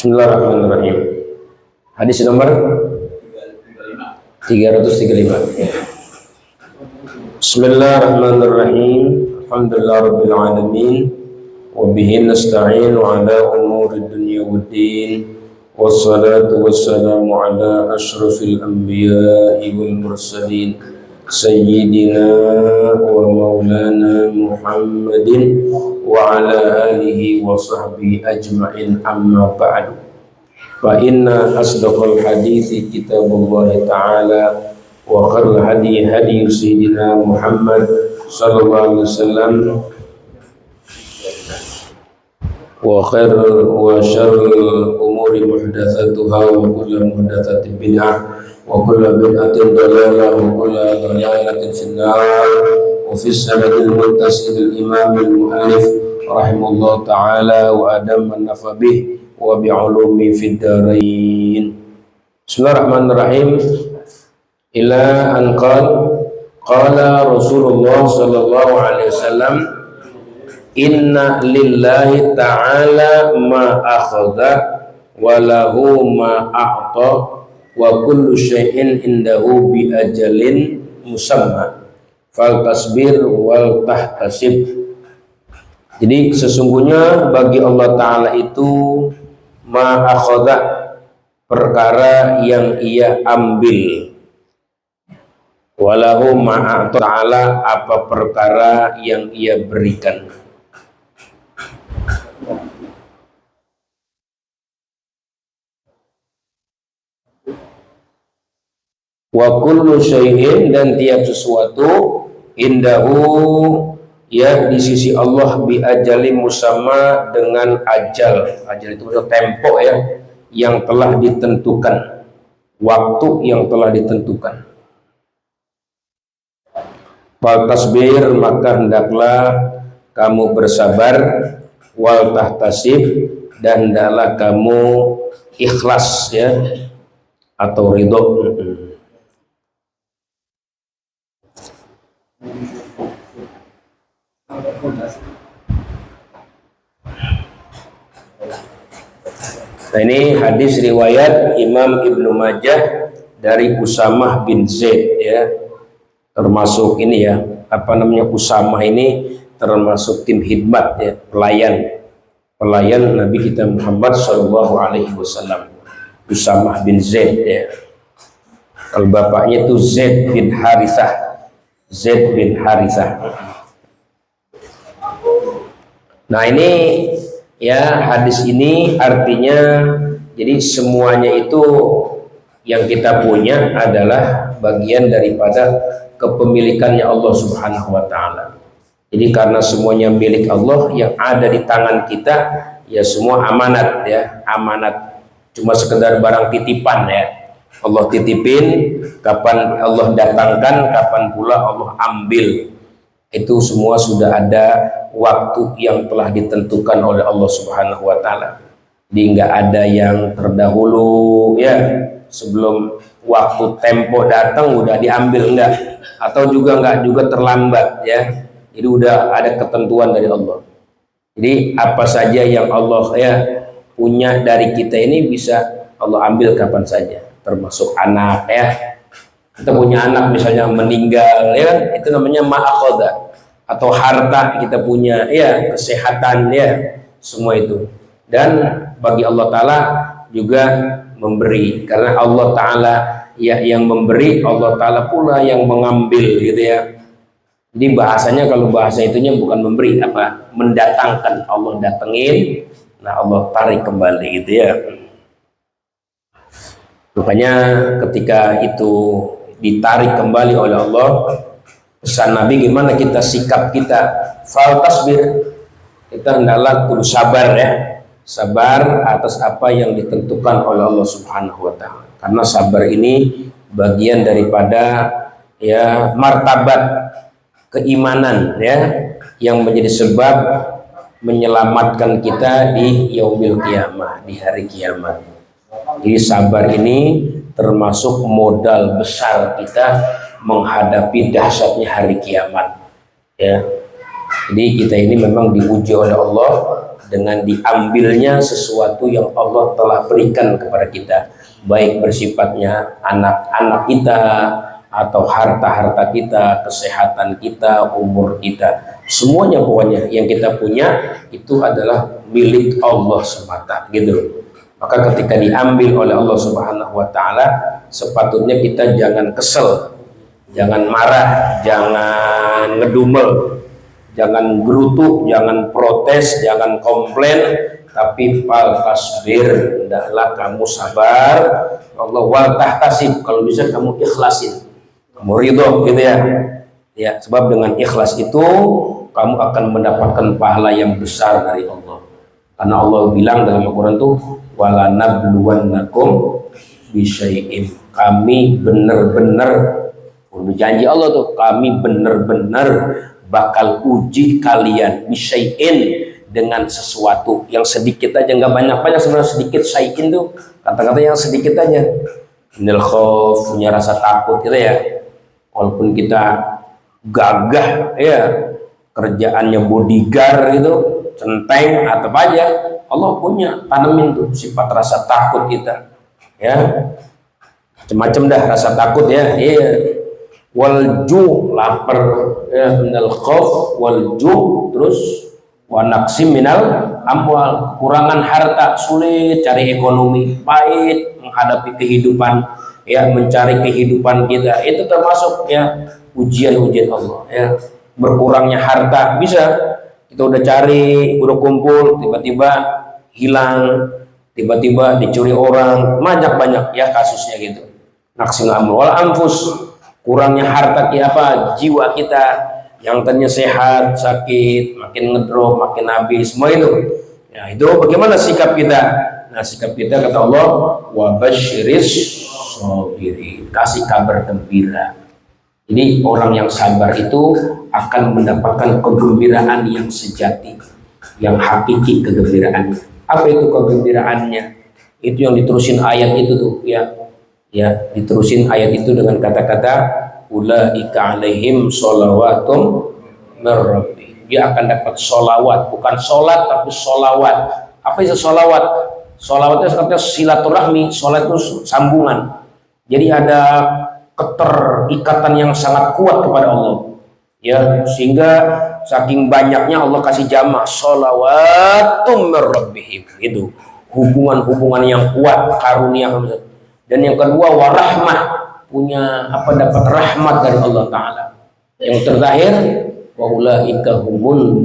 Bismillahirrahmanirrahim. Hadis nomor 335. Bismillahirrahmanirrahim. Alhamdulillahirabbil alamin wa bihi nasta'inu ala umuri dunya waddin. Wassalatu wassalamu ala asyrafil anbiya'i wal mursalin sayyidina wa maulana Muhammadin wa ala alihi wa sahbihi ajma'in, amma ba'du. Fa inna asdaqal hadithi kitabullah ta'ala wa khairul hadi hadi sayyidina Muhammad sallallahu alaihi wasallam wa syarrul umuri muhdatsatuha wa kullu muhdatsatin bid'ah wa kullu bid'atin dalalah wa kullu dalalatin finnar. Wa fi sanadil muttasil imam al-mu'allif rahimahullah ta'ala wa adam an-nafa bih wa bi'ulumi fid darain. Bismillahirrahmanirrahim. Ila an qala Rasulullah sallallahu alaihi wasallam, inna lillahi ta'ala ma akhadha wa lahu ma a'ta wa kullu syai'in indahu bi ajalin musamma fal tasbir wal tahtasib. Jadi sesungguhnya bagi Allah Ta'ala itu ma akhadha, perkara yang ia ambil, walahu ma a'ta, ta'ala apa perkara yang ia berikan. Wa kullu syai'in, dan tiap sesuatu, indahu, ya di sisi Allah, bi ajali musamma, dengan ajal. Ajal itu tempo ya, yang telah ditentukan, waktu yang telah ditentukan. Fal tasbir, maka hendaklah kamu bersabar, wal tahtasib, dan hendaklah kamu ikhlas ya, atau ridho. Nah, ini hadis riwayat Imam Ibnu Majah dari Usamah bin Zaid ya. Termasuk ini ya, apa namanya, Usamah ini termasuk tim khidmat ya, pelayan Nabi kita Muhammad sallallahu alaihi wasallam. Usamah bin Zaid ya. Kalau bapaknya itu Zaid bin Harithah. Zaid bin Harithah. Nah, ini ya, hadis ini artinya jadi semuanya itu yang kita punya adalah bagian daripada kepemilikannya Allah Subhanahu wa taala. Jadi karena semuanya milik Allah, yang ada di tangan kita ya semua amanat ya, amanat, cuma sekedar barang titipan ya. Allah titipin, kapan Allah datangkan, kapan pula Allah ambil. Itu semua sudah ada waktu yang telah ditentukan oleh Allah Subhanahu wa taala. Jadi nggak ada yang terdahulu ya, sebelum waktu tempo datang udah diambil, enggak, atau juga enggak juga terlambat ya. Jadi udah ada ketentuan dari Allah. Jadi apa saja yang Allah ya punya dari kita ini bisa Allah ambil kapan saja, termasuk anak ya. Kita punya anak misalnya meninggal ya, itu namanya ma'akhoda. Atau harta kita punya ya, kesehatan ya, semua itu. Dan bagi Allah Ta'ala juga memberi, karena Allah Ta'ala ya yang memberi, Allah Ta'ala pula yang mengambil gitu ya. Jadi bahasanya, kalau bahasa itunya bukan memberi, apa, mendatangkan. Allah datengin, nah Allah tarik kembali gitu ya. Makanya ketika itu ditarik kembali oleh Allah, pesan Nabi gimana kita sikap kita, fal tasbir, kita hendaklah kudu sabar ya, sabar atas apa yang ditentukan oleh Allah Subhanahu wa taala. Karena sabar ini bagian daripada ya martabat keimanan ya, yang menjadi sebab menyelamatkan kita di yaumil qiyamah, di hari kiamat. Jadi sabar ini termasuk modal besar kita menghadapi dahsyatnya hari kiamat ya. Jadi kita ini memang diuji oleh Allah dengan diambilnya sesuatu yang Allah telah berikan kepada kita, baik bersifatnya anak-anak kita atau harta-harta kita, kesehatan kita, umur kita, semuanya pokoknya yang kita punya itu adalah milik Allah semata gitu. Maka ketika diambil oleh Allah Subhanahu wa taala, sepatutnya kita jangan kesel, jangan marah, jangan ngedumel, jangan gerutu, jangan protes, jangan komplain, tapi fal tasbir, hendaklah kamu sabar. Allah wal tahtasib, kalau bisa kamu ikhlasin, kamu ridho gitu ya. Ya, sebab dengan ikhlas itu kamu akan mendapatkan pahala yang besar dari Allah. Karena Allah bilang dalam Al-Qur'an tuh wala nabluwannakum bisyai'in. Kami benar-benar, udah janji Allah tuh, kami benar-benar bakal uji kalian bisyai'in, dengan sesuatu yang sedikit aja, nggak banyak-banyak sebenarnya, sedikit. Syai'in tuh kata-kata yang sedikit aja. Minal khauf, punya rasa takut gitu ya. Walaupun kita gagah ya, kerjaannya bodyguard gitu, centeng atau apa aja, Allah punya tanemin tuh sifat rasa takut kita ya, macam-macam dah rasa takut ya. Iya, wal ju, lapar ya, minal khauf wal ju, terus wa naqsim minal amwal, kekurangan harta, sulit cari ekonomi, pahit menghadapi kehidupan ya, mencari kehidupan kita, itu termasuk ya ujian-ujian Allah ya. Berkurangnya harta, bisa kita udah cari, udah kumpul, tiba-tiba hilang, tiba-tiba dicuri orang, banyak ya kasusnya gitu. Naqsim amwal anfus, kurangnya harta apa, jiwa kita yang tadinya sehat, sakit, makin ngedrop, makin habis, semua itu. Ya, itu bagaimana sikap kita? Nah, sikap kita kata Allah, wa basyiris sabirin, kasih kabar gembira. Jadi orang yang sabar itu akan mendapatkan kegembiraan yang sejati, yang hakiki kegembiraannya. Apa itu kegembiraannya? Itu yang diterusin ayat itu tuh ya. Ya, diterusin ayat itu dengan kata-kata ulaika alaihim sholawatum mir rabbihim. Dia akan dapat sholawat, bukan sholat tapi sholawat. Apa itu sholawat? Sholawat itu artinya silaturahmi, sholat itu sambungan. Jadi ada keterikatan yang sangat kuat kepada Allah ya, sehingga saking banyaknya Allah kasih jamak sholawatum mir rabbihim, itu hubungan-hubungan yang kuat, karunia. Dan yang kedua warahmah, punya apa, dapat rahmat dari Allah Ta'ala. Yang terakhir wa ulaika humul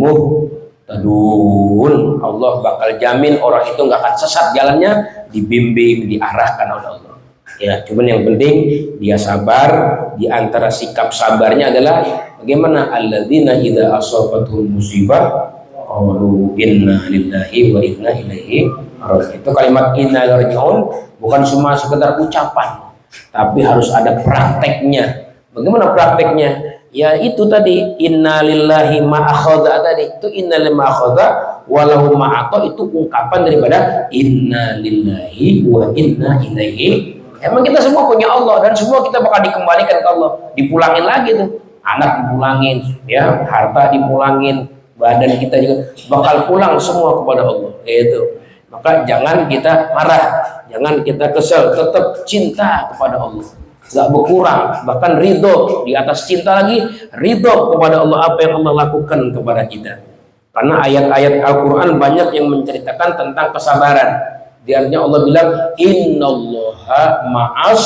muhtadun, Allah bakal jamin orang itu nggak akan sesat jalannya, dibimbing, diarahkan oleh Allah ya. Cuman yang penting dia sabar. Di antara sikap sabarnya adalah bagaimana alladzina idza asabatuhum musibah qalu inna lillahi wa inna ilaihi raji'un. Itu kalimat inna raji'un bukan cuma sekedar ucapan, tapi harus ada prakteknya. Bagaimana prakteknya? Ya itu tadi, inna lillahi ma akhadha tadi. Itu inna lillahi ma akhadha walahu ma ata, itu ungkapan daripada inna lillahi wa inna ilaihi. Emang kita semua punya Allah dan semua kita bakal dikembalikan ke Allah, dipulangin lagi tuh, anak dipulangin ya, harta dipulangin, badan kita juga bakal pulang semua kepada Allah itu. Maka jangan kita marah, jangan kita kesel, tetap cinta kepada Allah, nggak berkurang, bahkan ridho, di atas cinta lagi ridho kepada Allah apa yang Allah lakukan kepada kita. Karena ayat-ayat Al-Quran banyak yang menceritakan tentang kesabaran. Di artinya Allah bilang innallaha ma'as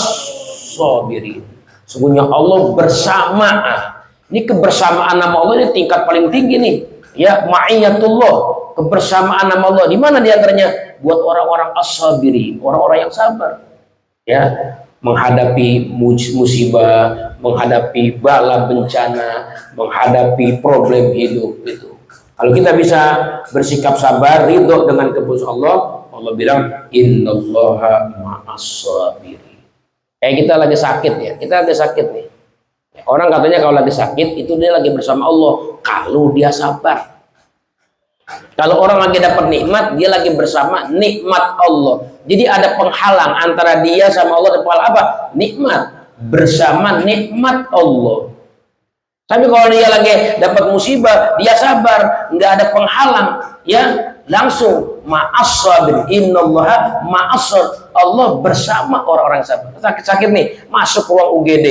sabirin, sesungguhnya Allah bersama. Ini kebersamaan nama Allah ini tingkat paling tinggi nih ya, ma'iyatullah, kebersamaan nama Allah. Di mana diantaranya? Buat orang-orang as-sabirin, orang-orang yang sabar ya, menghadapi musibah, menghadapi bala bencana, menghadapi problem hidup itu. Kalau kita bisa bersikap sabar, ridho dengan keputusan Allah, Allah bilang innallaha ma'as sabirin. Kayak kita lagi sakit ya, kita lagi sakit nih. Orang katanya kalau lagi sakit itu dia lagi bersama Allah kalau dia sabar. Kalau orang lagi dapat nikmat, dia lagi bersama nikmat Allah. Jadi ada penghalang antara dia sama Allah. Apa? Nikmat, bersama nikmat Allah. Tapi kalau dia lagi dapat musibah, dia sabar, nggak ada penghalang, ya langsung ma'as-sabir, innallaha ma'as-sabir. Allah bersama orang-orang sabar. Sakit-sakit nih, masuk ruang UGD.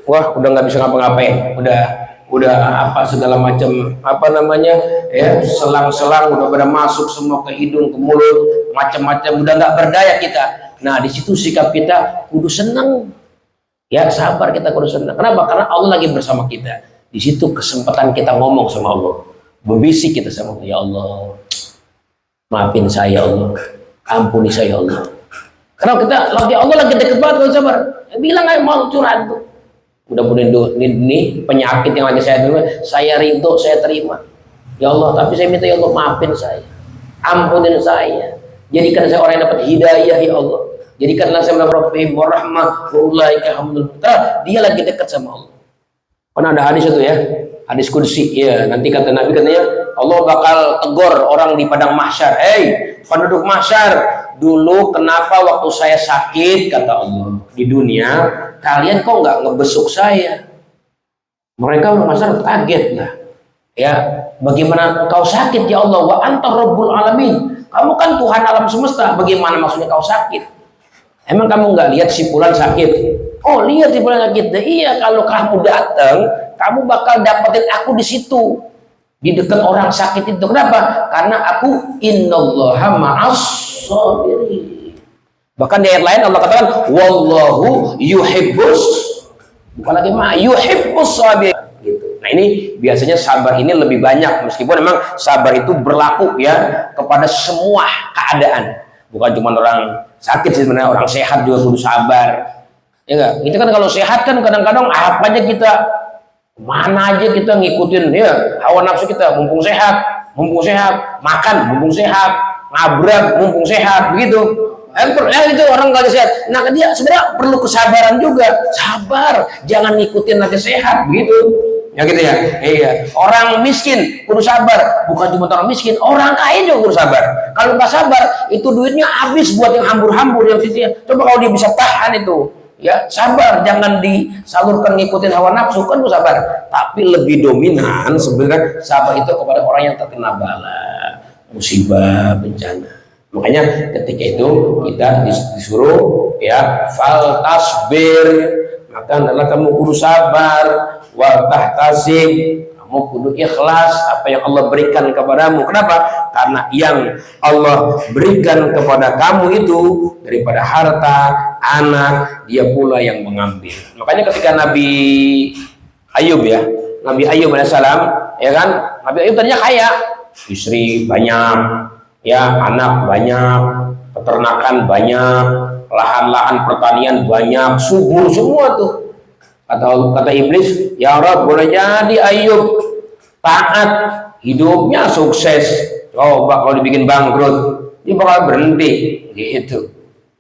Wah, udah nggak bisa ngapa-ngapain, udah apa segala macam apa namanya ya, selang-selang udah pada masuk semua ke hidung, ke mulut, macam-macam, udah nggak berdaya kita. Nah, di situ sikap kita kudu senang. Ya, sabar, kita kudu senang. Kenapa? Karena Allah lagi bersama kita. Di situ kesempatan kita ngomong sama Allah. Berbisik kita sama Allah. Ya Allah, maafin saya Allah. Ampuni saya Allah. Karena kita lagi Allah lagi deket banget, kalau sabar. Bilang aja mau curhat tuh. Mudah-mudahan ini penyakit yang lagi saya terima, saya ridho, saya terima. Ya Allah, tapi saya minta ya Allah maafin saya. Ampunin saya. Jadikan saya orang yang dapat hidayah ya Allah. Jadikanlah saya mendapat rahmah wa ulaika hamdul. Dia lagi dekat sama Allah. Pernah ada hadis itu ya, hadis kursi ya. Nanti kata Nabi katanya Allah bakal tegur orang di padang mahsyar. Hei penduduk mahsyar, dulu kenapa waktu saya sakit, kata Allah, di dunia kalian kok nggak ngebesuk saya? Mereka mahsyar kaget lah. Ya, bagaimana kau sakit ya Allah? Wa anta rabbul alamin. Kamu kan Tuhan alam semesta. Bagaimana maksudnya kau sakit? Emang kamu nggak lihat si fulan sakit? Oh, lihat si fulan sakit. Nah, iya, kalau kamu datang, kamu bakal dapetin aku di situ, di dekat orang sakit itu. Kenapa? Karena aku innallaha ma'as sabirin. Bahkan di ayat lain Allah katakan wallahu yuhibbus, bukan lagi yuhibbus sabirin. Gitu. Nah, ini biasanya sabar ini lebih banyak, meskipun memang sabar itu berlaku ya kepada semua keadaan. Bukan cuma orang sakit sih, sebenarnya orang sehat juga kudu sabar. Ya enggak? Itu kan kalau sehat kan kadang-kadang apa aja kita, mana aja kita ngikutin ya hawa nafsu kita, mumpung sehat, makan mumpung sehat, ngabrak mumpung sehat, begitu. Itu orang nggak sehat. Nah, dia sebenarnya perlu kesabaran juga. Sabar, jangan ngikutin lagi sehat, begitu. Ya gitu ya. Iya. Orang miskin kudu sabar, bukan cuma orang miskin, orang kaya juga kudu sabar. Kalau nggak sabar, itu duitnya habis buat yang hambur-hambur yang sisinya. Coba kalau dia bisa tahan itu, ya sabar, jangan disalurkan ngikutin hawa nafsu, kan kudu sabar. Tapi lebih dominan sebenarnya sabar itu kepada orang yang terkena bala, musibah, bencana. Makanya ketika itu kita disuruh ya fal tasbir, maka adalah kamu kudu sabar. Wa tahtasib, kamu kudu ikhlas apa yang Allah berikan kepadamu. Kenapa? Karena yang Allah berikan kepada kamu itu daripada harta, anak, dia pula yang mengambil. Makanya ketika Nabi Ayub ya, Nabi Ayub alaihissalam, ya kan, Nabi Ayub tadinya kaya, istri banyak, ya anak banyak, peternakan banyak, lahan-lahan pertanian banyak, subur semua tuh. Kata iblis, ya Rabb, boleh jadi Ayub taat, hidupnya sukses. Coba kalau dibikin bangkrut, dia bakal berhenti. Gitu.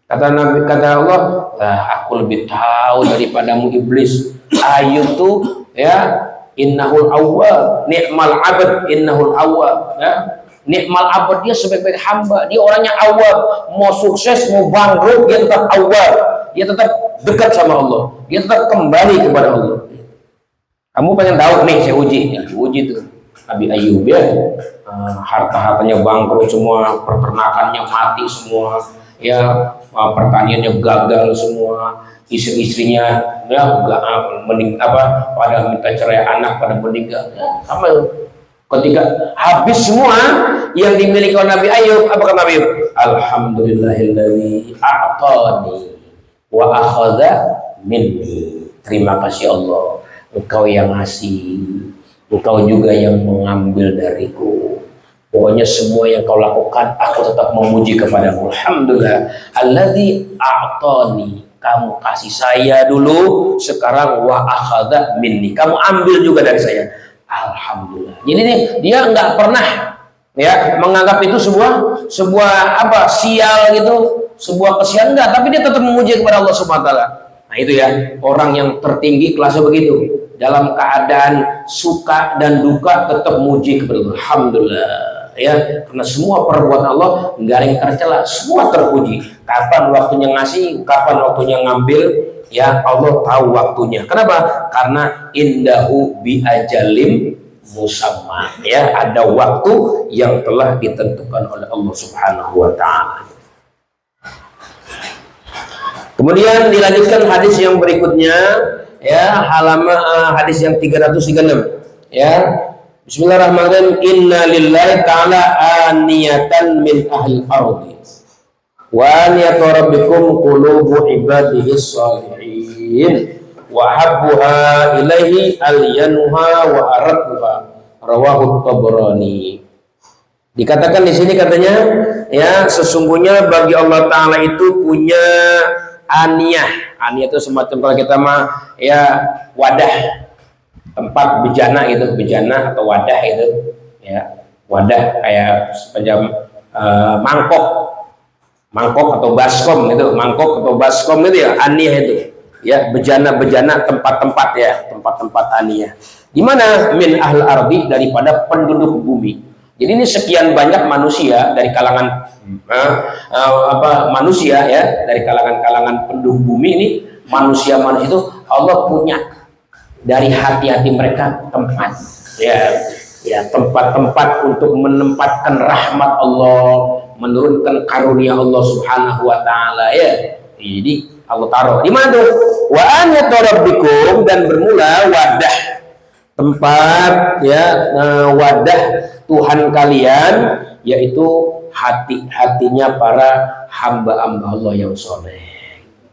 Kata Allah, aku lebih tahu daripadamu iblis. Ayub tuh ya innahul awwab, ni'mal abad innahul awwab. Ya. Ni'mal abad, dia sebaik-baik hamba, dia orangnya awwab, mau sukses mau bangkrut dia tetap awwab, dia tetap dekat sama Allah, dia tetap kembali kepada Allah. Kamu pengen tahu nih, saya uji, ya, uji tuh Nabi Ayub ya, harta-hartanya bangkrut semua, peternakannya mati semua, ya pertaniannya gagal semua, istri-istrinya ya pada minta cerai, anak pada meninggal, ya, sama. Ketika habis semua yang dimiliki oleh Nabi Ayub, apa kata Nabi Ayub? Alhamdulillahilladzi a'tani wa akhadha minni. Terima kasih Allah, Engkau yang ngasih, Engkau juga yang mengambil dariku. Pokoknya semua yang kau lakukan, aku tetap memuji kepadamu. Alhamdulillah, alladzi a'tani, kamu kasih saya dulu, sekarang wa akhadha minni, kamu ambil juga dari saya. Alhamdulillah. Jadi dia nggak pernah ya menganggap itu sebuah apa sial gitu, sebuah kesian, enggak, tapi dia tetap memuji kepada Allah Subhanahu wa taala. Nah, itu ya orang yang tertinggi kelasnya begitu. Dalam keadaan suka dan duka tetap muji kepada Allah. Alhamdulillah ya, karena semua perbuatan Allah nggak ada yang tercela, semua terpuji. Kapan waktunya ngasih, kapan waktunya ngambil, ya Allah tahu waktunya. Kenapa? Karena indahu bi ajalim musamma, ya ada waktu yang telah ditentukan oleh Allah Subhanahu wa taala. Kemudian dilanjutkan hadis yang berikutnya, ya halaman hadis yang 336, ya. Bismillahirrahmanirrahim. Inna lillahi ta'ala aniyatan min ahli ardi wa aniyatu rabbikum qulubu ibadihi shalihin wa habbuha ilaihi alyanuha wa arakuha, rawahu Tabrani. Dikatakan di sini katanya, ya sesungguhnya bagi Allah Ta'ala itu punya aniyah. Aniyah itu semacam kalau kita mah ya wadah, tempat bejana itu, bejana atau wadah itu, ya wadah kayak semacam mangkok atau baskom itu, mangkok atau baskom itu ya aniyah itu, ya bejana tempat-tempat, ya tempat-tempat aniyah. Di mana? Min ahl ardi, daripada penduduk bumi. Jadi ini sekian banyak manusia dari kalangan manusia, ya dari kalangan penduduk bumi ini, manusia itu Allah punya dari hati-hati mereka tempat, ya tempat-tempat untuk menempatkan rahmat Allah, menurunkan karunia Allah Subhanahu wa taala, ya. Jadi Allah taruh di mana tuh? Wa an yatarabbikum, dan bermula wadah, tempat, ya wadah Tuhan kalian, yaitu hatinya para hamba-hamba Allah yang soleh.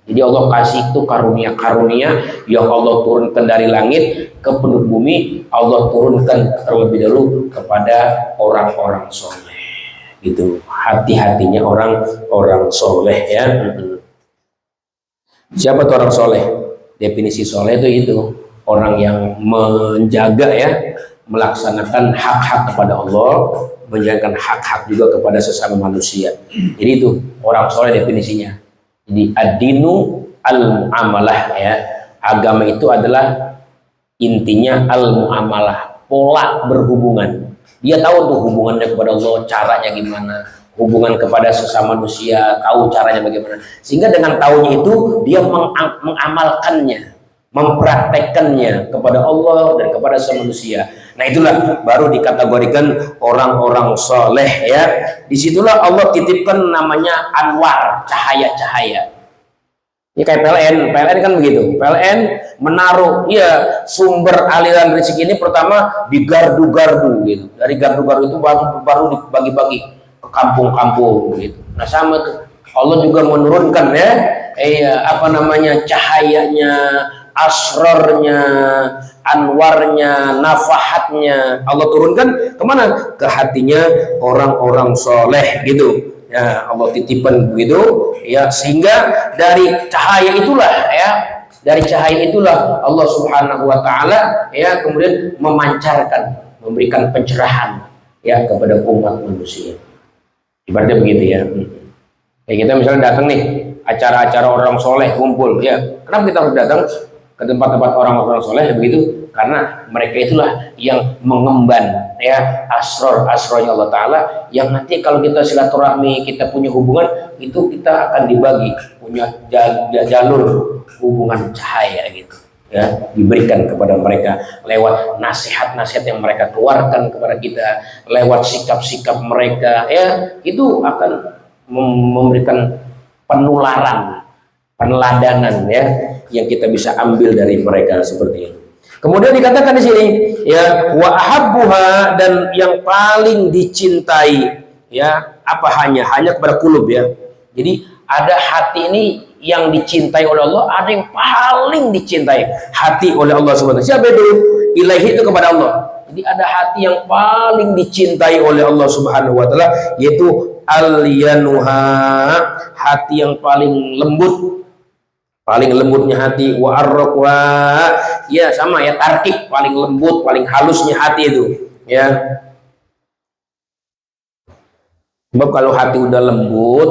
Jadi Allah kasih itu karunia-karunia yang Allah turunkan dari langit ke penduduk bumi, Allah turunkan terlebih dahulu kepada orang-orang soleh. Gitu, hati-hatinya orang-orang soleh, ya. Siapa tuh orang soleh? Definisi soleh itu orang yang menjaga, ya, melaksanakan hak-hak kepada Allah, menjalankan hak-hak juga kepada sesama manusia. Jadi itu orang soleh definisinya. Jadi ad-dinu al-mu'amalah, ya. Agama itu adalah intinya al-mu'amalah, pola berhubungan. Dia tahu tuh hubungannya kepada Allah, caranya gimana, hubungan kepada sesama manusia, tahu caranya bagaimana. Sehingga dengan tahunya itu dia mengamalkannya, mempraktekkannya kepada Allah dan kepada sesama manusia. Nah itulah baru dikategorikan orang-orang soleh, ya. Disitulah Allah titipkan namanya anwar, cahaya-cahaya. Ini kayak PLN kan begitu. PLN menaruh, ya sumber aliran rezeki ini pertama di gardu-gardu gitu. Dari gardu-gardu itu baru dibagi-bagi ke kampung-kampung gitu. Nah sama tuh Allah juga menurunkan, ya cahayanya, asrornya, anwarnya, nafahatnya Allah turunkan kemana? Ke hatinya orang-orang soleh gitu, ya Allah titipan begitu, ya sehingga dari cahaya itulah Allah Subhanahu wa taala, ya kemudian memancarkan, memberikan pencerahan, ya kepada umat manusia. Ibaratnya begitu, ya. Kayak kita misalnya datang nih acara-acara orang soleh kumpul, ya kenapa kita harus datang ke tempat-tempat orang-orang soleh, ya begitu, karena mereka itulah yang mengemban, ya asrornya Allah Ta'ala, yang nanti kalau kita silaturahmi, kita punya hubungan, itu kita akan dibagi, punya jalur hubungan cahaya gitu, ya diberikan kepada mereka lewat nasihat-nasihat yang mereka keluarkan kepada kita, lewat sikap-sikap mereka, ya itu akan memberikan penularan, peneladanan, ya yang kita bisa ambil dari mereka seperti itu. Kemudian dikatakan di sini, ya wa ahabbuha, dan yang paling dicintai, ya apa hanya kepada kulub, ya. Jadi ada hati ini yang dicintai oleh Allah, ada yang paling dicintai hati oleh Allah Subhanahu wa taala. Siapa itu? Ilaihi, itu kepada Allah. Jadi ada hati yang paling dicintai oleh Allah Subhanahu wa taala, yaitu al-yanuha, hati yang paling lembut, paling lembutnya hati, wa arraqwa, ya sama ya tarkib, paling lembut, paling halusnya hati itu, ya. Sebab kalau hati udah lembut,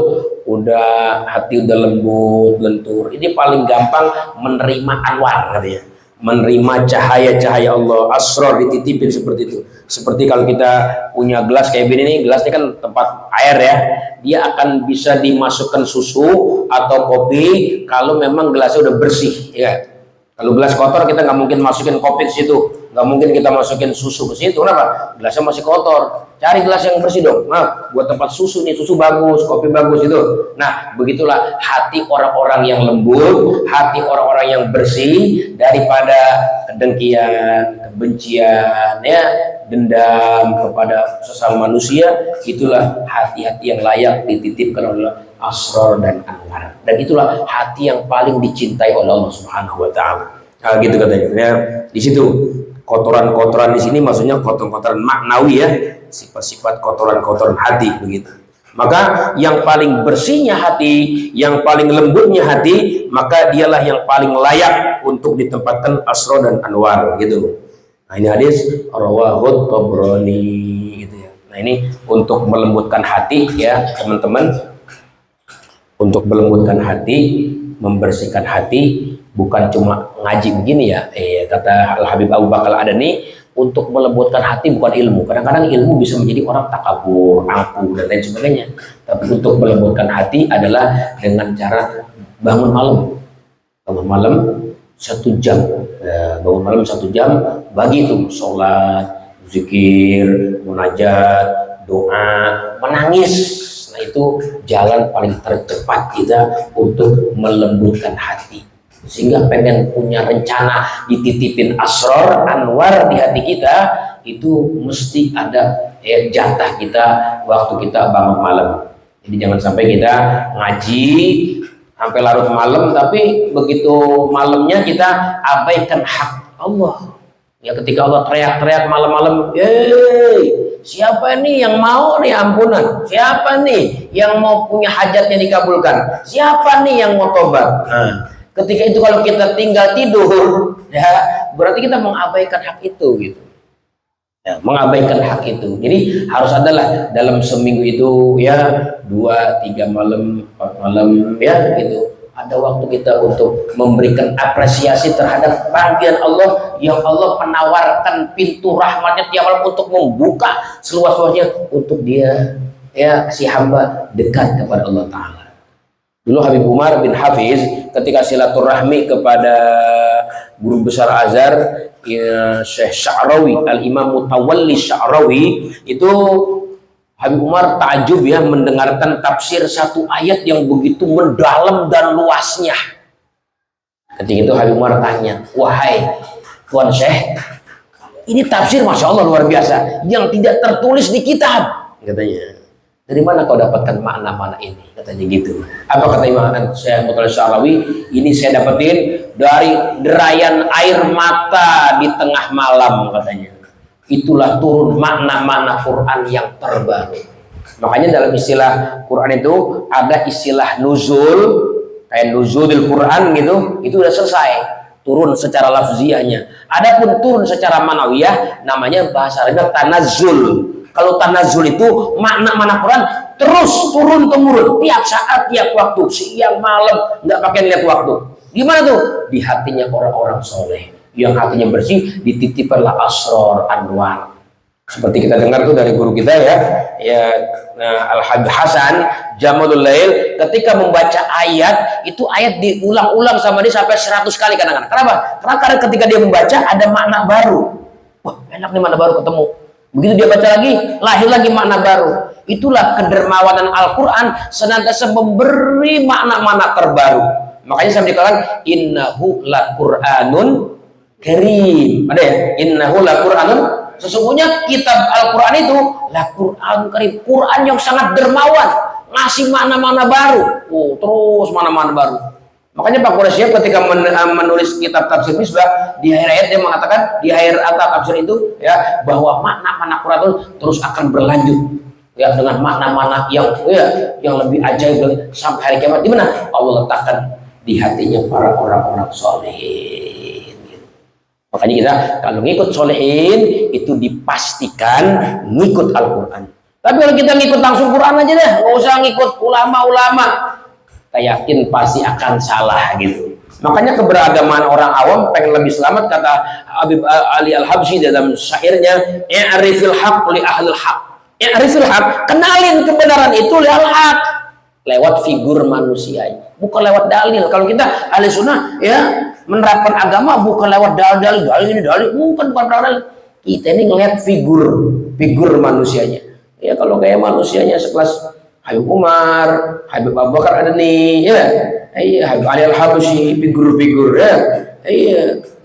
lentur, ini paling gampang menerima anwar, katanya, menerima cahaya-cahaya Allah, asrar dititipin seperti itu. Seperti kalau kita punya gelas kayak gini nih, gelasnya kan tempat air ya, dia akan bisa dimasukkan susu atau kopi kalau memang gelasnya udah bersih ya. Kalau gelas kotor kita nggak mungkin masukin kopi ke situ, nggak mungkin kita masukin susu ke situ. Kenapa? Gelasnya masih kotor. Cari gelas yang bersih dong. Nah, buat tempat susu nih, susu bagus, kopi bagus itu. Nah, begitulah hati orang-orang yang lembut, hati orang-orang yang bersih daripada kedengkian, kebencian, ya, dendam kepada sesama manusia. Itulah hati-hati yang layak dititipkan oleh Asrar dan Anwar, dan itulah hati yang paling dicintai oleh Allah Subhanahu wa taala. Nah, gitu katanya. Ya, di situ kotoran-kotoran di sini maksudnya kotoran-kotoran maknawi ya, sifat-sifat kotoran-kotoran hati begitu. Maka yang paling bersihnya hati, yang paling lembutnya hati, maka dialah yang paling layak untuk ditempatkan Asrar dan Anwar gitu. Nah, ini hadis rawahut Tabrani gitu ya. Nah, ini untuk melembutkan hati ya, teman-teman. Untuk melembutkan hati, membersihkan hati, bukan cuma ngaji begini ya. Kata Al Habib Abu Bakar Adani, untuk melembutkan hati bukan ilmu. Kadang-kadang ilmu bisa menjadi orang takabur, angkuh dan lain sebagainya. Tapi untuk melembutkan hati adalah dengan cara bangun malam. Bangun malam 1 jam. Bangun malam 1 jam, bagi itu sholat, zikir, munajat, doa, menangis. Nah, itu jalan paling tercepat kita untuk melembutkan hati. Sehingga pengen punya rencana dititipin Asrar Anwar di hati kita, itu mesti ada jatah kita waktu kita bangun malam. Jadi jangan sampai kita ngaji sampai larut malam, tapi begitu malamnya kita abaikan hak Allah. Ya, ketika Allah teriak-teriak malam-malam, siapa nih yang mau nih ampunan? Siapa nih yang mau punya hajatnya dikabulkan? Siapa nih yang mau tobat? Nah, ketika itu kalau kita tinggal tidur, ya berarti kita mengabaikan hak itu gitu. Ya, mengabaikan hak itu. Jadi harus adalah dalam seminggu itu ya 2-3 malam, 4 malam ya gitu. Ada waktu kita untuk memberikan apresiasi terhadap panggilan Allah yang Allah menawarkan pintu rahmatnya tiap malam untuk membuka seluas-luasnya untuk dia ya si hamba dekat kepada Allah Ta'ala. Dulu Habib Umar bin Hafiz ketika silaturahmi kepada guru besar Azhar ya, Syekh Sya'rawi, Al-Imam Mutawalli Sya'rawi, itu Habib Umar takjub ya mendengarkan tafsir satu ayat yang begitu mendalam dan luasnya. Ketika itu Habib Umar tanya, wahai Tuan Syekh, ini tafsir Masya Allah luar biasa yang tidak tertulis di kitab, katanya. Dari mana kau dapatkan makna-makna ini? Katanya gitu. Apa kata Imam Syekh Mutawalli Sya'rawi? Ini saya dapetin dari derayan air mata di tengah malam, katanya. Itulah turun makna-makna Quran yang terbaru. Makanya dalam istilah Quran itu ada istilah nuzul, kayak nuzulil Quran gitu, itu udah selesai. Turun secara lafziahnya. Adapun turun secara manawiyah, namanya bahasa Arabnya tanazzul. Kalau tanazzul itu makna-makna Quran terus turun temurun, tiap saat, tiap waktu, siang malam, nggak pakai lihat waktu. Gimana tuh? Di hatinya orang-orang soleh yang hatinya bersih, dititipkanlah Asrar Anwar. Seperti kita dengar tuh dari guru kita ya Al-Habib Hasan Jamalul Lail, ketika membaca ayat itu, ayat diulang-ulang sama dia sampai 100 kali kadang-kadang. Kenapa? Karena ketika dia membaca ada makna baru. Wah, enak nih makna baru ketemu. Begitu dia baca lagi, lahir lagi makna baru. Itulah kedermawanan Al-Quran, senantiasa memberi makna-makna terbaru. Makanya saya dikatakan innahu la Qur'anun Karim. Ada ya? Innahu la Qur'anun, sesungguhnya kitab Al-Quran itu la Qur'anun Karim, Quran yang sangat dermawan, ngasih makna-makna baru. Terus makna-makna baru. Makanya Pak Quraisy ketika menulis kitab tafsir Misbah, di akhir ayat dia mengatakan, di akhir tafsir itu ya, bahwa makna-makna Quran itu terus akan berlanjut ya dengan makna-makna yang lebih ajaib sampai hari kiamat. Di mana Allah letakkan di hatinya para orang-orang solehin. Makanya kita kalau ngikut solehin itu dipastikan ngikut Al-Quran. Tapi kalau kita ngikut langsung Quran aja deh, nggak usah ngikut ulama-ulama, kita yakin pasti akan salah gitu. Makanya keberagaman orang awam pengen lebih selamat, kata Habib Ali Al-Habsyi dalam syairnya, i'rifil haq li ahlil haq. I'rifil haq, kenalin kebenaran itu li ahlil haq, lewat figur manusianya, bukan lewat dalil. Kalau kita ahli sunnah ya menerapkan agama bukan lewat dalil ini dalil, bukan dalil. Kita ini ngelihat figur manusianya. Ya kalau kayak manusianya sekelas Habib Umar, Habib Abu Bakar ada nih, ya, Habib Ali Al-Habsyi, figur-figur ya,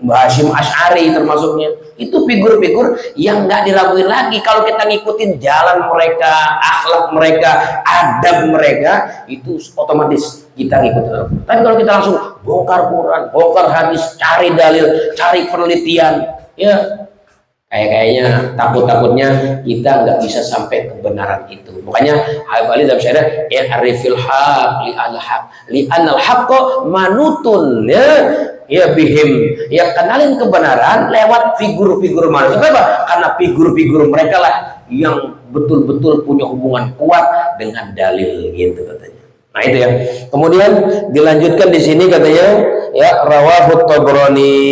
Mbah Hashim Asy'ari termasuknya. Itu figur-figur yang nggak diraguin lagi. Kalau kita ngikutin jalan mereka, akhlak mereka, adab mereka, itu otomatis kita ngikutin. Tapi kalau kita langsung bongkar Quran, bongkar hadis, cari dalil, cari penelitian, ya kayaknya takutnya kita nggak bisa sampai kebenaran itu. Makanya Habib Ali dalam syairnya, i'rifil haq li al-haq li anal haqqa manutun, ya bihim, ya kenalin kebenaran lewat figur-figur manusia. Kenapa? Karena figur-figur mereka lah yang betul-betul punya hubungan kuat dengan dalil, gitu katanya. Nah itu ya. Kemudian dilanjutkan di sini katanya, ya rawahu Tabrani.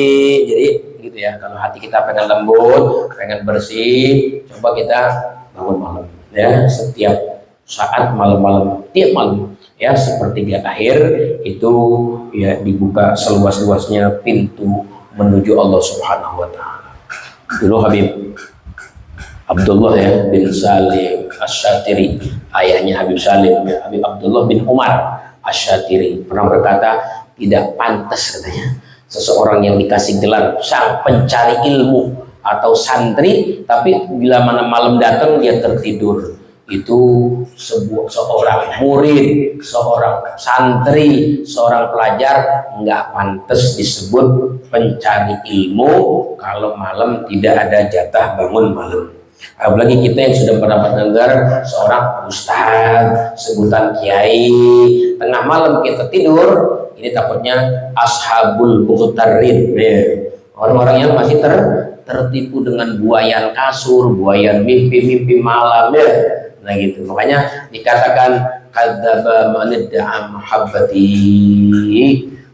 Jadi gitu ya, kalau hati kita pengen lembut, pengen bersih, coba kita bangun malam ya, setiap saat malam-malam, tiap malam ya, sepertiga akhir itu ya dibuka seluas-luasnya pintu menuju Allah Subhanahu wa taala. Dulu Habib Abdullah ya bin Salim Asy-Syatiri, ayahnya Habib Salim ya, Habib Abdullah bin Umar Asy-Syatiri pernah berkata, tidak pantas katanya seseorang yang dikasih gelar sang pencari ilmu atau santri, tapi bila mana malam datang dia tertidur. Itu seorang murid, seorang santri, seorang pelajar nggak pantas disebut pencari ilmu kalau malam tidak ada jatah bangun malam. Apalagi kita yang sudah mendapat gelar seorang ustaz, sebutan kiai, tengah malam kita tidur, ini takutnya ashabul mughtarrin, orang-orang yang masih tertipu dengan buayan kasur, buayan mimpi-mimpi malam ya. Nah gitu, makanya dikatakan kadzdzaba man idda'a mahabbati,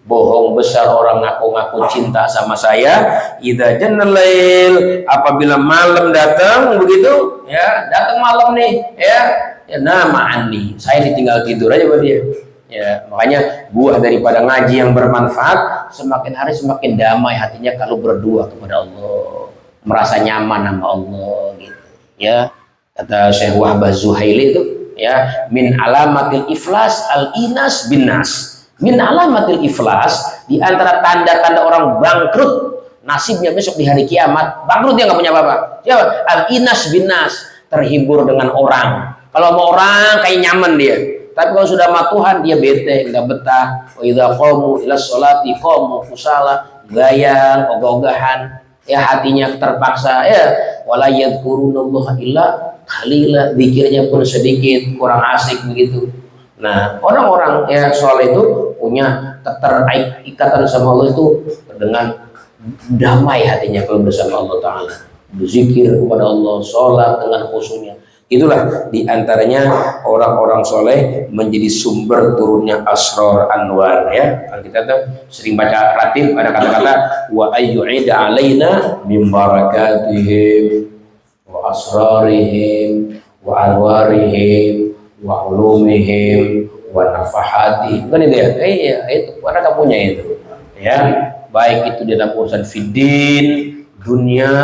bohong besar orang ngaku-ngaku cinta sama saya. Idza jannal lail, apabila malam datang, begitu ya, datang malam nih ya nama anni, saya ditinggal tidur aja sama dia. Ya, makanya buah daripada ngaji yang bermanfaat, semakin hari semakin damai hatinya kalau berdua kepada Allah, merasa nyaman sama Allah gitu. Ya, kata Syekh Wahbah Zuhaili itu, ya, min alamatil iflas al-inas bin nas. Min alamatil iflas, di antara tanda-tanda orang bangkrut nasibnya besok di hari kiamat, bangkrut dia nggak punya apa-apa. Siapa? Al-inas bin nas, terhibur dengan orang. Kalau mau orang kayak nyaman dia. Tapi kalau sudah sama Tuhan dia bete, nggak betah. Wa idza qamu ila sholati qamu kusala, gayang, ogah-ogahan, ya hatinya terpaksa, ya wala yadhkurunallaha illa qalila, zikirnya pun sedikit, kurang asik begitu. Nah, orang-orang yang soleh itu punya keterikatan sama Allah itu dengan damai hatinya kalau bersama Allah Ta'ala, berzikir kepada Allah, sholat dengan khusyuknya. Itulah diantaranya orang-orang soleh menjadi sumber turunnya asrar anwar ya. Kalau kita tuh sering baca ratib ada kata-kata wa ayyu'ida alaina min barakatihim wa asrarihim wa anwarihim wa ulumihim wa nafahatihim. Kan itu ya? Iya, itu mereka punya itu. Ya, baik itu dalam urusan fiddin, dunia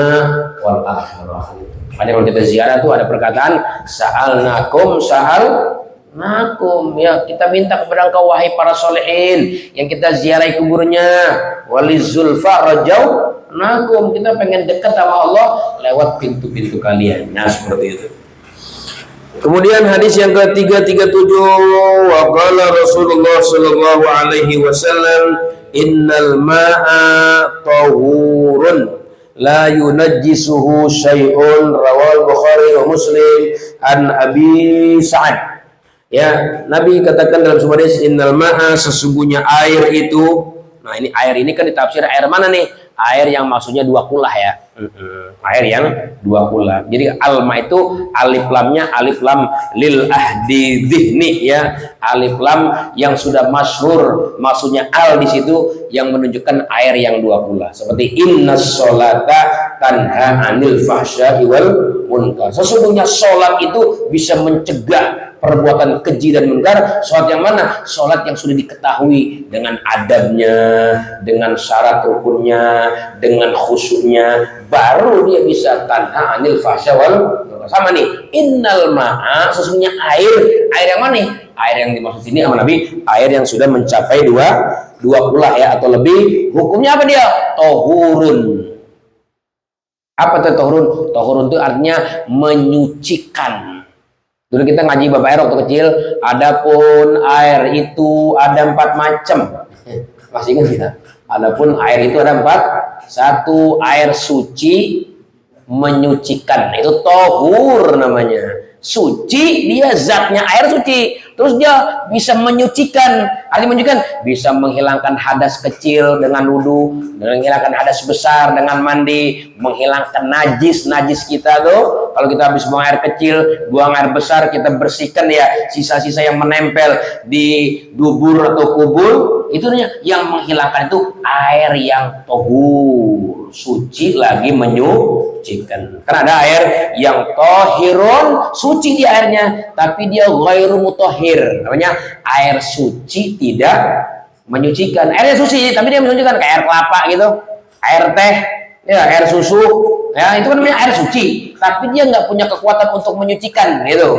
wal akhirah. Makanya kalau kita ziarah tuh ada perkataan sa'alnakum sa'alnakum, ya kita minta kepada engkau wahai para solehin yang kita ziarahi kuburnya, walizulfa rajaunakum, kita pengen dekat sama Allah lewat pintu-pintu kalian. Nah seperti itu. Kemudian hadis yang ke-337, wa qala Rasulullah sallallahu alaihi wasallam innal ma'a tahurun la yunajjisuhu syai'un, rawal Bukhari wa Muslim an Abi Sa'ad. Ya, Nabi katakan dalam sebuah hadis, innal ma'a, sesungguhnya air itu. Nah, ini air ini kan ditafsir air mana nih? Air yang maksudnya dua kulah ya. Air yang dua kula. Jadi alma itu alif lamnya alif lam lil ahdi dzihni ya. Alif lam yang sudah masyhur, maksudnya al di situ yang menunjukkan air yang dua kula. Seperti innas sholata tanha anil fahsya'i wal munkar. Sesungguhnya sholat itu bisa mencegah perbuatan keji dan munkar. Sholat yang mana? Sholat yang sudah diketahui dengan adabnya, dengan syarat rukunnya, dengan khusyuknya, baru dia bisa tanha anil fahsya wal munkar. Sama nih, innal ma'a, sesungguhnya air yang mana nih? Air yang dimaksud sini sama Nabi, air yang sudah mencapai dua kula ya atau lebih. Hukumnya apa dia? Tohurun. Apa itu tohurun? Tohurun itu artinya menyucikan. Dulu kita ngaji bab air waktu kecil, adapun air itu ada 4 macam. Masih ingat kita? Adapun air itu ada 4. Satu, air suci menyucikan. Itu tohur namanya. Suci, dia zatnya air suci. Terus dia bisa menyucikan. Artinya menyucikan, bisa menghilangkan hadas kecil dengan wudu, menghilangkan hadas besar dengan mandi, menghilangkan najis kita tuh. Kalau kita habis buang air kecil, buang air besar, kita bersihkan ya sisa-sisa yang menempel di dubur atau kubur. Itu yang menghilangkan itu air yang tohur, suci lagi menyucikan. Karena ada air yang tohirun, suci di airnya, tapi dia ghairu mutahhir. Namanya air suci tidak menyucikan. Airnya suci, tapi dia menyucikan, kayak air kelapa gitu, air teh, ya air susu, ya itu kan namanya air suci. Tapi dia nggak punya kekuatan untuk menyucikan, gitu,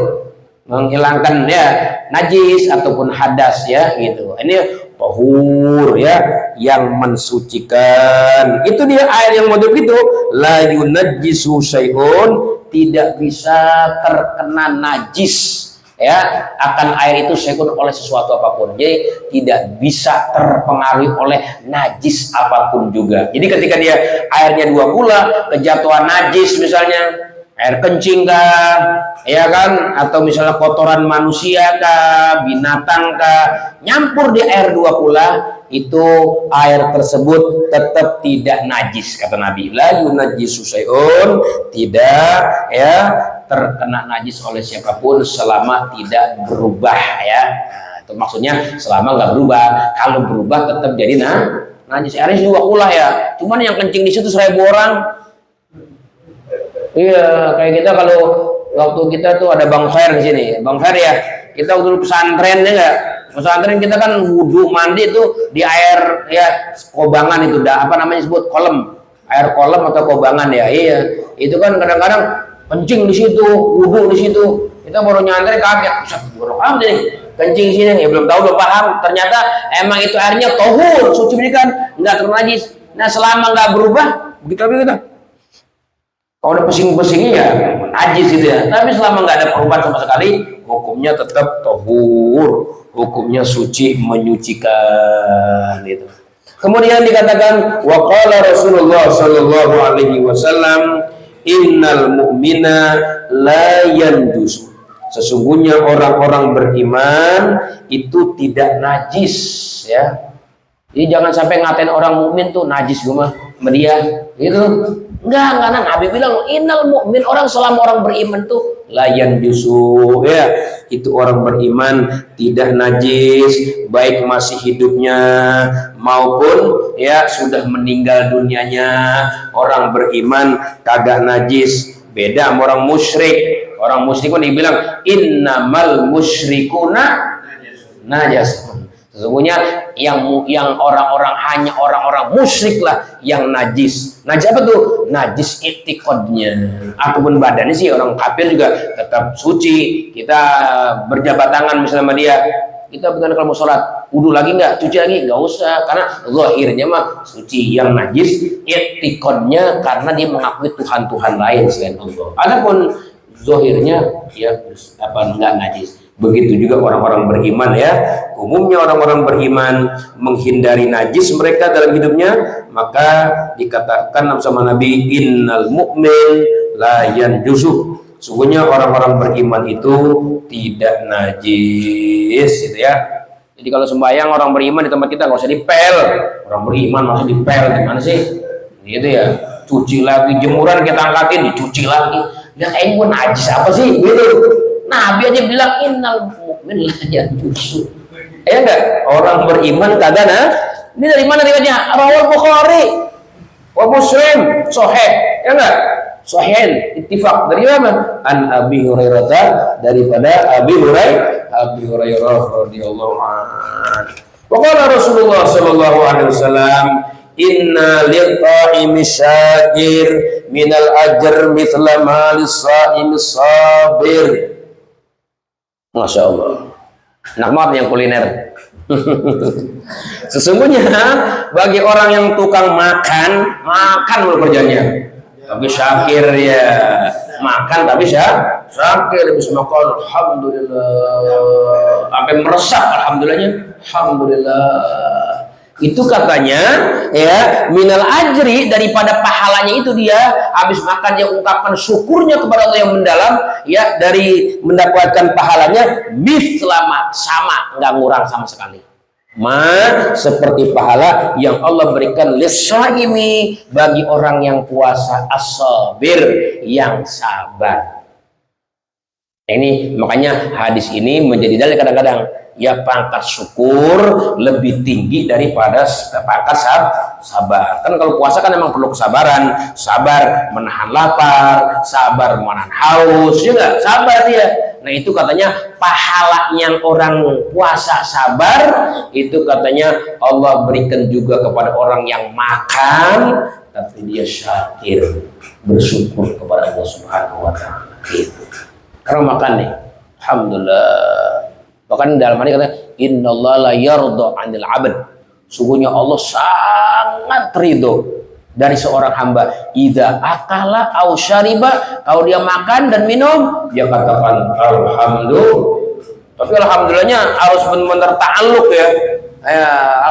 menghilangkan ya najis ataupun hadas ya gitu. Ini tahur ya, yang mensucikan. Itu dia air yang model itu, la yunajjisu syai'un, tidak bisa terkena najis ya akan air itu syai'un oleh sesuatu apapun. Jadi tidak bisa terpengaruhi oleh najis apapun juga. Jadi ketika dia airnya dua kula, kejatuhan najis misalnya air kencing kah, ya kan, atau misalnya kotoran manusia kah, binatang kah, nyampur di air dua kula, itu air tersebut tetap tidak najis, kata Nabi. La yunajjisu syai'un, tidak ya terkena najis oleh siapapun selama tidak berubah ya. Nah, itu maksudnya selama nggak berubah. Kalau berubah tetap jadi najis. Airnya dua kula ya, cuman yang kencing di situ 1000 orang. Iya, kayak kita kalau waktu kita tuh ada Bang Khair di sini, Bang Khair ya, kita waktu pesantren ya nggak, pesantren kita kan wudhu mandi tuh di air ya kobangan itu, apa namanya disebut kolam, air kolam atau kobangan ya, iya, itu kan kadang-kadang kencing di situ, wudhu di situ, kita baru nyantri kaget, buruk amat nih, kencing sini, ya belum tahu belum paham, ternyata emang itu airnya tohur, suci kan, nggak ternajis. Nah selama nggak berubah, begitu kita. Kalau ada pesing-pesingnya ya najis gitu ya. Tapi selama nggak ada perubahan sama sekali, hukumnya tetap tohur, hukumnya suci menyucikan gitu. Kemudian dikatakan waqala Rasulullah sallallahu alaihi wasallam innal mu'mina la yanjus. Sesungguhnya orang-orang beriman itu tidak najis ya. Jadi jangan sampai ngatain orang mukmin tuh najis gue mah sama dia gitu. Enggak, Nabi bilang innal mu'min, orang selama orang beriman tuh layan jusu ya, itu orang beriman tidak najis baik masih hidupnya maupun ya sudah meninggal dunianya. Orang beriman kagak najis. Beda sama orang musyrik. Orang musyrik pun dibilang innamal musyrikuna najas. Sesungguhnya yang orang-orang hanya orang-orang musyrik lah yang najis. Najis apa tuh? Najis i'tiqadnya ataupun badannya sih. Orang kafir juga tetap suci. Kita berjabat tangan misalnya sama dia, kita bukan kalau mau sholat wudu lagi nggak, cuci lagi nggak usah, karena zahirnya mah suci. Yang najis i'tiqadnya karena dia mengakui Tuhan-Tuhan lain selain Allah. Adapun zahirnya ya apa enggak najis. Begitu juga orang-orang beriman ya. Umumnya orang-orang beriman menghindari najis mereka dalam hidupnya, maka dikatakan sama Nabi innal mu'min la yanjusu. Sungguhnya orang-orang beriman itu tidak najis gitu ya. Jadi kalau sembahyang orang beriman di tempat kita nggak usah dipel. Orang beriman masih dipel, gimana sih? Gitu ya. Cuci lagi, jemuran kita angkatin, dicuci lagi. Ya kayak gue najis apa sih? Gitu. Nabi aja bilang innal mu'min la yanjusu. Ya enggak? Orang beriman kagak nah. Ini dari mana riwayatnya? Rawal Bukhari wa Muslim, sahih. Ya enggak? Sahih, ittifaq. Dari mana? An Abi Hurairah, daripada Abi Hurairah radhiyallahu anhu. Wa qala Rasulullah sallallahu alaihi wasallam, inna lil-qa'imi syakir minal ajr mithla ma lis-sha'imi sabir. Masya Allah, enak banget yang kuliner. Sesungguhnya bagi orang yang tukang makan mulu kerjanya, tapi syakir ya, makan tapi syakir, bisa makan alhamdulillah sampai meresap alhamdulillahnya, alhamdulillah. Itu katanya ya, minal ajri, daripada pahalanya itu dia habis makan dia ungkapkan syukurnya kepada Allah yang mendalam ya, dari mendapatkan pahalanya mislama, sama, nggak ngurang sama sekali. Seperti pahala yang Allah berikan lissaimi, bagi orang yang puasa, as-sabir, yang sabar. Ini makanya hadis ini menjadi dalil kadang-kadang ya, pangkat syukur lebih tinggi daripada pangkat sabar. Kan kalau puasa kan memang perlu kesabaran, sabar menahan lapar, sabar menahan haus, juga sabar dia. Nah itu katanya pahalanya orang puasa sabar, itu katanya Allah berikan juga kepada orang yang makan tapi dia syakir, bersyukur kepada Allah Subhanahu wa taala. Gitu. Karena makan nih, alhamdulillah. Bahkan dalam hadis kata, innallaha la yarda 'anil 'abd. Sungguhnya Allah sangat ridho dari seorang hamba. Idza akala aw syariba, kalau dia makan dan minum, dia katakan alhamdulillah. Tapi alhamdulillahnya harus benar-benar ta'alluq ya.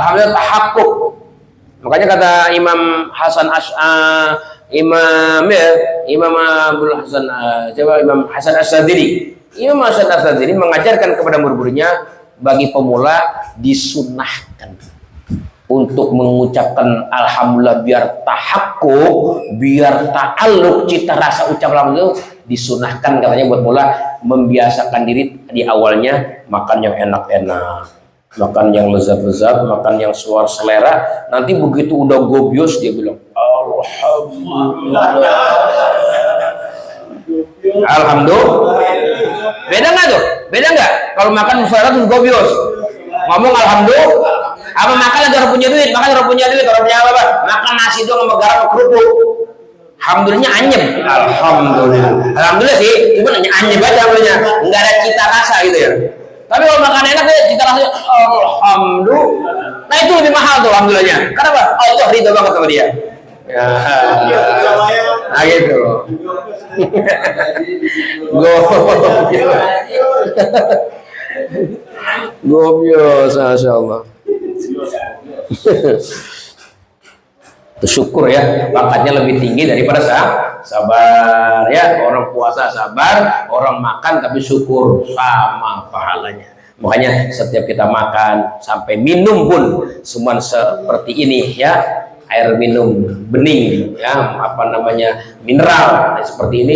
Alhamdulillah tahaqquk. Makanya kata Imam Hasan Imam Abdul Hasan Imam Hasan As-Sadili. Imam Hasan As-Sadili mengajarkan kepada murid-muridnya, bagi pemula disunahkan untuk mengucapkan alhamdulillah biar tahakkuk, biar ta'alluq, cita rasa ucap alhamdulillah disunahkan katanya buat pemula, membiasakan diri di awalnya makan yang enak-enak, makan yang lezat-lezat, makan yang suar selera. Nanti begitu udah gobios dia bilang alhamdulillah. Alhamdulillah. Beda nggak tuh? Beda nggak? Kalau makan selera terus gobios ngomong alhamdulillah, apa makan lagi orang punya duit, makan orang punya duit, orang punya apa? Makan nasi doang sama garam kerupuk. Alhamdulillahnya anyep. Alhamdulillah sih, cuma anyep aja alhamdulillah, nggak ada cita rasa gitu ya. Tapi kalau makan enak ya cita rasanya alhamdulillah. Nah itu lebih mahal tuh alhamdulillahnya. Kenapa? Allah ridho banget sama dia. Ya, nah gitu. Gobios, masya Allah. Syukur ya, pangkatnya lebih tinggi daripada sabar ya. Orang puasa sabar, orang makan tapi syukur, sama pahalanya. Makanya setiap kita makan sampai minum pun semua seperti ini ya, air minum bening ya, apa namanya, mineral seperti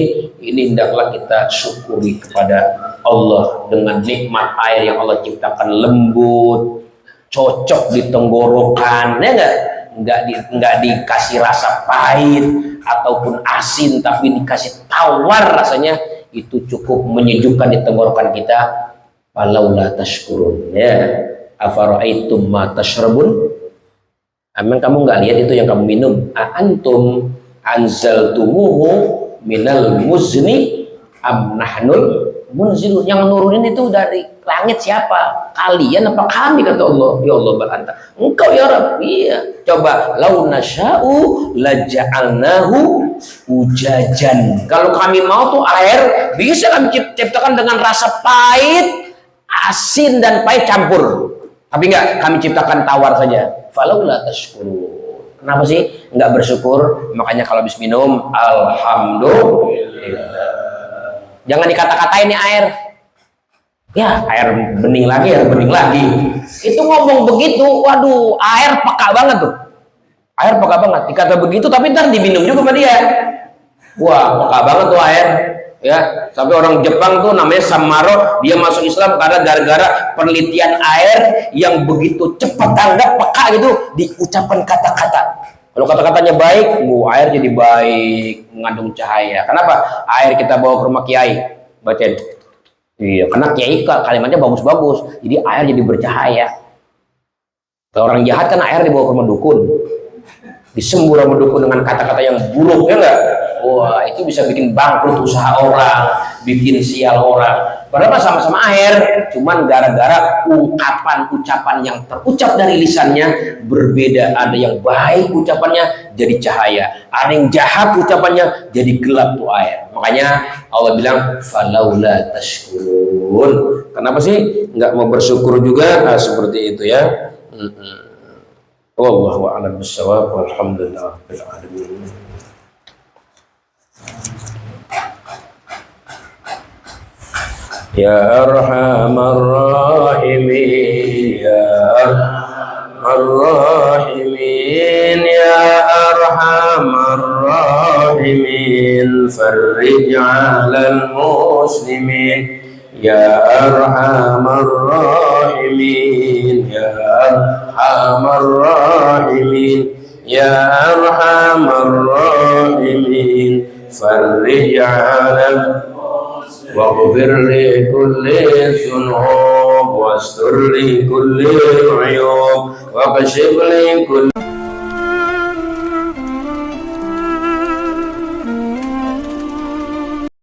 ini hendaklah kita syukuri kepada Allah dengan nikmat air yang Allah ciptakan, lembut, cocok di tenggorokan ya, nggak dikasih rasa pahit ataupun asin, tapi dikasih tawar rasanya, itu cukup menyejukkan di tenggorokan kita. Falaula tashkurun ya, afara'aitum ma tashrabun, emang kamu nggak lihat itu yang kamu minum? Antum anzaltumuhu minal muzni am nahnul munzilun, yang nurunin itu dari langit siapa? Kalian apa kami? Kata Allah. Ya Allah berantah, engkau ya Rabb. Iya. Coba, lau nasya'u laja'alnahu ujajan, kalau kami mau tuh air bisa kami ciptakan dengan rasa pahit, asin dan pahit campur, tapi enggak, kami ciptakan tawar saja. Falaula tashkurun, kenapa sih enggak bersyukur? Makanya kalau habis minum alhamdulillah, jangan dikata-katain nih air ya, air bening lagi, air bening lagi. Itu ngomong begitu, waduh, air peka banget tuh. Air peka banget. Dikata begitu tapi ntar diminum juga sama dia. Wah, peka banget tuh air. Ya, sampai orang Jepang tuh namanya Samaro, dia masuk Islam karena gara-gara penelitian air yang begitu cepat tanggap, peka gitu, diucapkan kata-kata. Kalau kata-katanya baik, air jadi baik, mengandung cahaya. Kenapa? Air kita bawa ke rumah kiai, bacain. Iya, karena kiai kalimatnya bagus-bagus, jadi air jadi bercahaya. Kalau orang jahat kan air dibawa ke rumah dukun, disembur sama dukun dengan kata-kata yang buruk, ya enggak? Wah, itu bisa bikin bangkrut usaha orang, bikin sial orang. Padahal sama-sama air, cuman gara-gara ucapan yang terucap dari lisannya berbeda. Ada yang baik ucapannya jadi cahaya, ada yang jahat ucapannya jadi gelap tuh air. Makanya Allah bilang falaula tashkurun. Kenapa sih nggak mau bersyukur juga? Nah, seperti itu ya. Wallahu a'lam bishawab. Walhamdulillahil alamin. Ya Arhamar Rahimin, Ya Arhamar Rahimin, Ya Arhamar Rahimin, farrij 'alal muslimin, Ya Arhamar Rahimin, Ya Arhamar Rahimin, Ya Arhamar Rahimin, farrij 'alal واغفر لكل الذنوب واستر لكل العيوب واكشف لكل